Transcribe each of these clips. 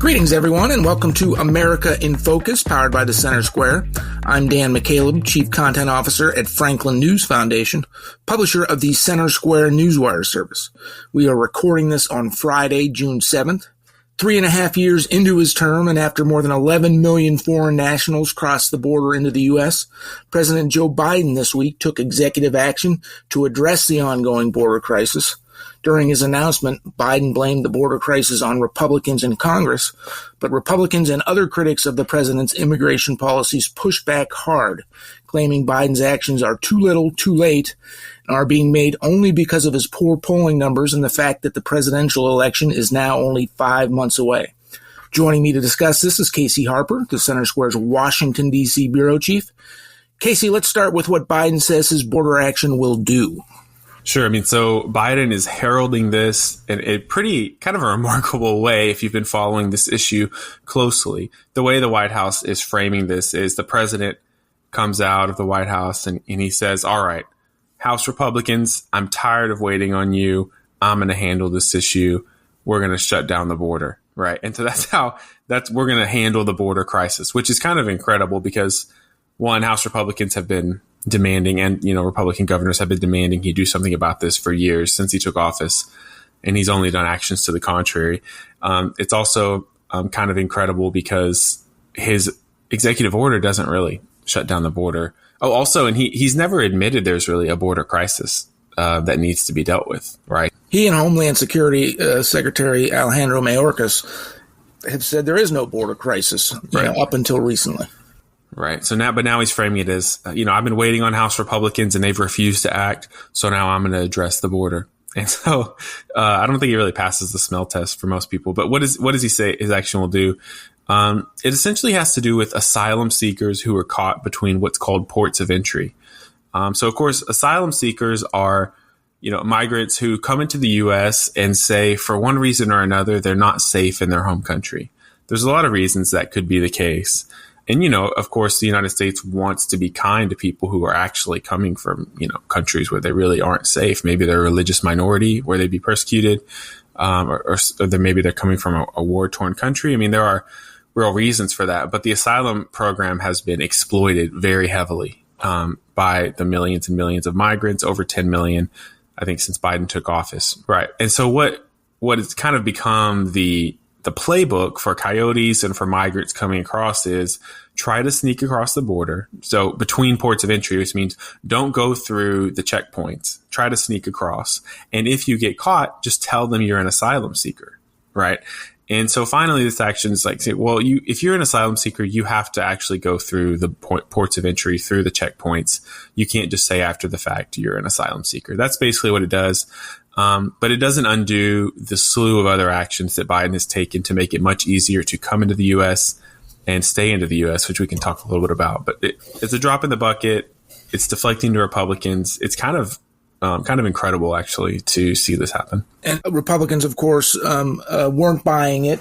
Greetings, everyone, and welcome to America in Focus, powered by the Center Square. I'm Dan McCaleb, Chief Content Officer at Franklin News Foundation, publisher of the Center Square Newswire service. We are recording this on Friday, June 7th. 3.5 years into his term, and after more than 11 million foreign nationals crossed the border into the U.S., President Joe Biden this week took executive action to address the ongoing border crisis. During his announcement, Biden blamed the border crisis on Republicans in Congress, but Republicans and other critics of the president's immigration policies pushed back hard, claiming Biden's actions are too little, too late, and are being made only because of his poor polling numbers and the fact that the presidential election is now only 5 months away. Joining me to discuss this is Casey Harper, the Center Square's Washington, D.C. bureau chief. Casey, let's start with what Biden says his border action will do. Sure. So Biden is heralding this in a pretty kind of a remarkable way if you've been following this issue closely. The way the White House is framing this is the president comes out of the White House and he says, all right, House Republicans, I'm tired of waiting on you. I'm going to handle this issue. We're going to shut down the border. Right. And so we're going to handle the border crisis, which is kind of incredible because, one, House Republicans have been demanding, and Republican governors have been demanding he do something about this for years since he took office, and he's only done actions to the contrary. It's also kind of incredible because his executive order doesn't really shut down the border. Oh, also, and he's never admitted there's really a border crisis that needs to be dealt with, right? He and Homeland Security Secretary Alejandro Mayorkas have said there is no border crisis up until recently. Right. So now he's framing it as, I've been waiting on House Republicans and they've refused to act. So now I'm going to address the border. And so I don't think he really passes the smell test for most people. But what does he say his action will do? It essentially has to do with asylum seekers who are caught between what's called ports of entry. So, of course, asylum seekers are, migrants who come into the U.S. and say for one reason or another, they're not safe in their home country. There's a lot of reasons that could be the case. And, of course, the United States wants to be kind to people who are actually coming from, countries where they really aren't safe. Maybe they're a religious minority where they'd be persecuted, or maybe they're coming from a war-torn country. I mean, there are real reasons for that. But the asylum program has been exploited very heavily by the millions and millions of migrants, over 10 million, I think, since Biden took office. Right. And so what has kind of become the playbook for coyotes and for migrants coming across is try to sneak across the border. So between ports of entry, which means don't go through the checkpoints, try to sneak across. And if you get caught, just tell them you're an asylum seeker. Right. And so finally, this action is like, if you're an asylum seeker, you have to actually go through the ports of entry, through the checkpoints. You can't just say after the fact you're an asylum seeker. That's basically what it does. But it doesn't undo the slew of other actions that Biden has taken to make it much easier to come into the U.S. and stay into the U.S., which we can talk a little bit about. But it's a drop in the bucket. It's deflecting to Republicans. It's kind of incredible, actually, to see this happen. And Republicans, of course, weren't buying it,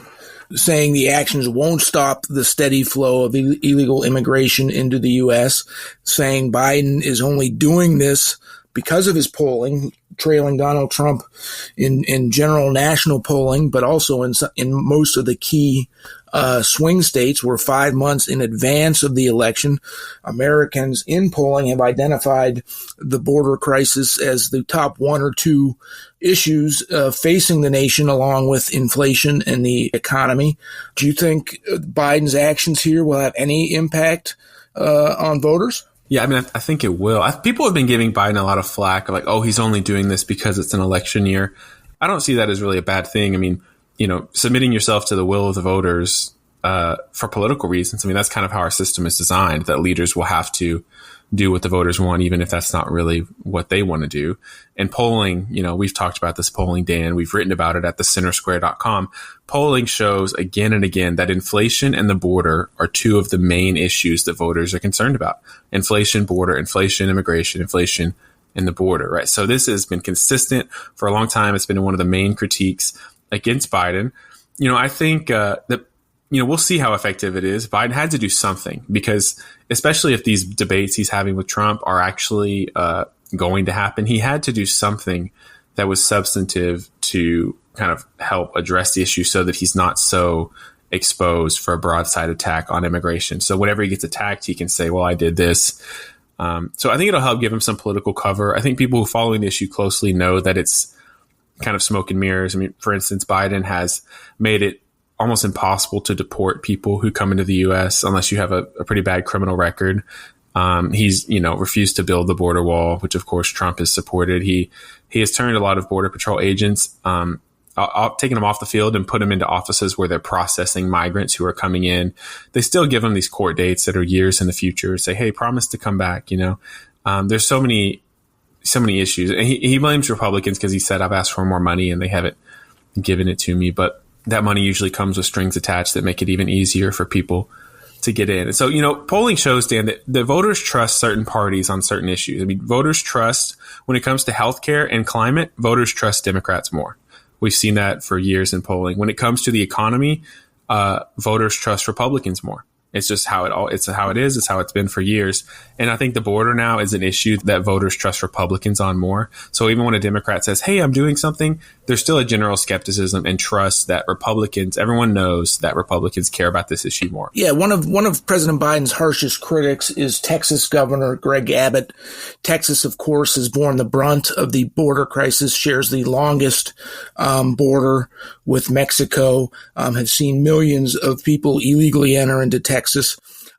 saying the actions won't stop the steady flow of illegal immigration into the U.S., saying Biden is only doing this because of his polling, trailing Donald Trump in general national polling, but also in most of the key swing states where 5 months in advance of the election, Americans in polling have identified the border crisis as the top one or two issues facing the nation, along with inflation and the economy. Do you think Biden's actions here will have any impact on voters? Yeah, I think it will. People have been giving Biden a lot of flack, like, oh, he's only doing this because it's an election year. I don't see that as really a bad thing. I mean, submitting yourself to the will of the voters for political reasons. I mean, that's kind of how our system is designed, that leaders will have to do what the voters want, even if that's not really what they want to do. And polling, we've talked about this polling, Dan. We've written about it at thecentersquare.com. Polling shows again and again that inflation and the border are two of the main issues that voters are concerned about. Inflation, border, inflation, immigration, inflation, and the border, right? So this has been consistent for a long time. It's been one of the main critiques against Biden. I think that we'll see how effective it is. Biden had to do something because, especially if these debates he's having with Trump are actually going to happen, he had to do something that was substantive to kind of help address the issue so that he's not so exposed for a broadside attack on immigration. So whenever he gets attacked, he can say, well, I did this. So I think it'll help give him some political cover. I think people who following the issue closely know that it's kind of smoke and mirrors. I mean, for instance, Biden has made it almost impossible to deport people who come into the U.S. unless you have a pretty bad criminal record. He's, refused to build the border wall, which of course Trump has supported. He has turned a lot of Border Patrol agents, taking them off the field and put them into offices where they're processing migrants who are coming in. They still give them these court dates that are years in the future. Say, hey, promise to come back. There's so many issues. And he blames Republicans because he said, I've asked for more money and they haven't given it to me. But that money usually comes with strings attached that make it even easier for people to get in. And so, polling shows, Dan, that the voters trust certain parties on certain issues. I mean, voters trust when it comes to healthcare and climate, voters trust Democrats more. We've seen that for years in polling. When it comes to the economy, voters trust Republicans more. It's just how it is. It's how it's been for years. And I think the border now is an issue that voters trust Republicans on more. So even when a Democrat says, hey, I'm doing something, there's still a general skepticism and trust that everyone knows that Republicans care about this issue more. Yeah, one of President Biden's harshest critics is Texas Governor Greg Abbott. Texas, of course, has borne the brunt of the border crisis, shares the longest border with Mexico, have seen millions of people illegally enter into Texas.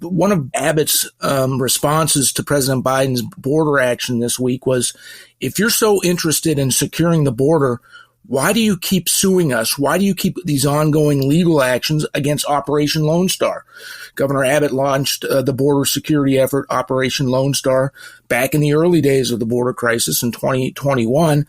One of Abbott's responses to President Biden's border action this week was, if you're so interested in securing the border, why do you keep suing us? Why do you keep these ongoing legal actions against Operation Lone Star? Governor Abbott launched the border security effort, Operation Lone Star, back in the early days of the border crisis in 2021.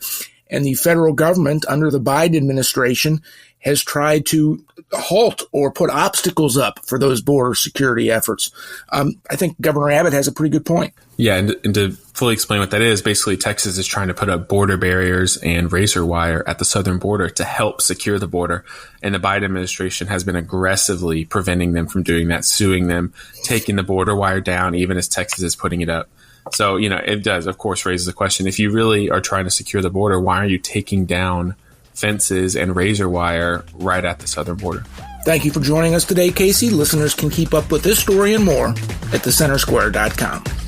And the federal government under the Biden administration has tried to halt or put obstacles up for those border security efforts. I think Governor Abbott has a pretty good point. Yeah, and to fully explain what that is, basically Texas is trying to put up border barriers and razor wire at the southern border to help secure the border. And the Biden administration has been aggressively preventing them from doing that, suing them, taking the border wire down, even as Texas is putting it up. So, it does, of course, raise the question, if you really are trying to secure the border, why are you taking down fences and razor wire right at the southern border? Thank you for joining us today, Casey. Listeners can keep up with this story and more at thecentersquare.com.